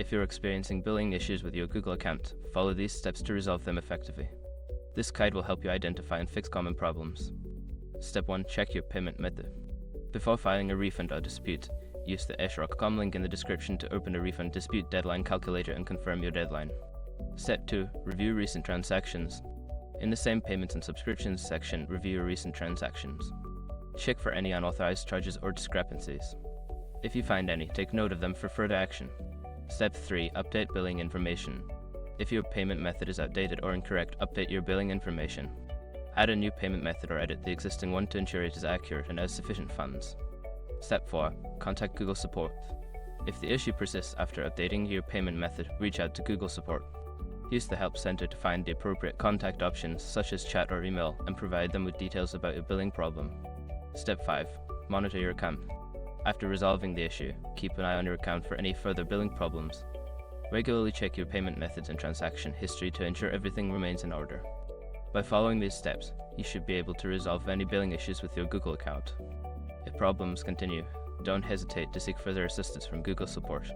If you're experiencing billing issues with your Google account, follow these steps to resolve them effectively. This guide will help you identify and fix common problems. Step 1. Check your payment method. Before filing a refund or dispute, use the eshrock.com link in the description to open a refund dispute deadline calculator and confirm your deadline. Step 2. Review recent transactions. In the same Payments and Subscriptions section, review your recent transactions. Check for any unauthorized charges or discrepancies. If you find any, take note of them for further action. Step 3. Update billing information. If your payment method is outdated or incorrect, update your billing information. Add a new payment method or edit the existing one to ensure it is accurate and has sufficient funds. Step 4. Contact Google Support. If the issue persists after updating your payment method, reach out to Google Support. Use the Help Center to find the appropriate contact options such as chat or email and provide them with details about your billing problem. Step 5. Monitor your account. After resolving the issue, keep an eye on your account for any further billing problems. Regularly check your payment methods and transaction history to ensure everything remains in order. By following these steps, you should be able to resolve any billing issues with your Google account. If problems continue, don't hesitate to seek further assistance from Google Support.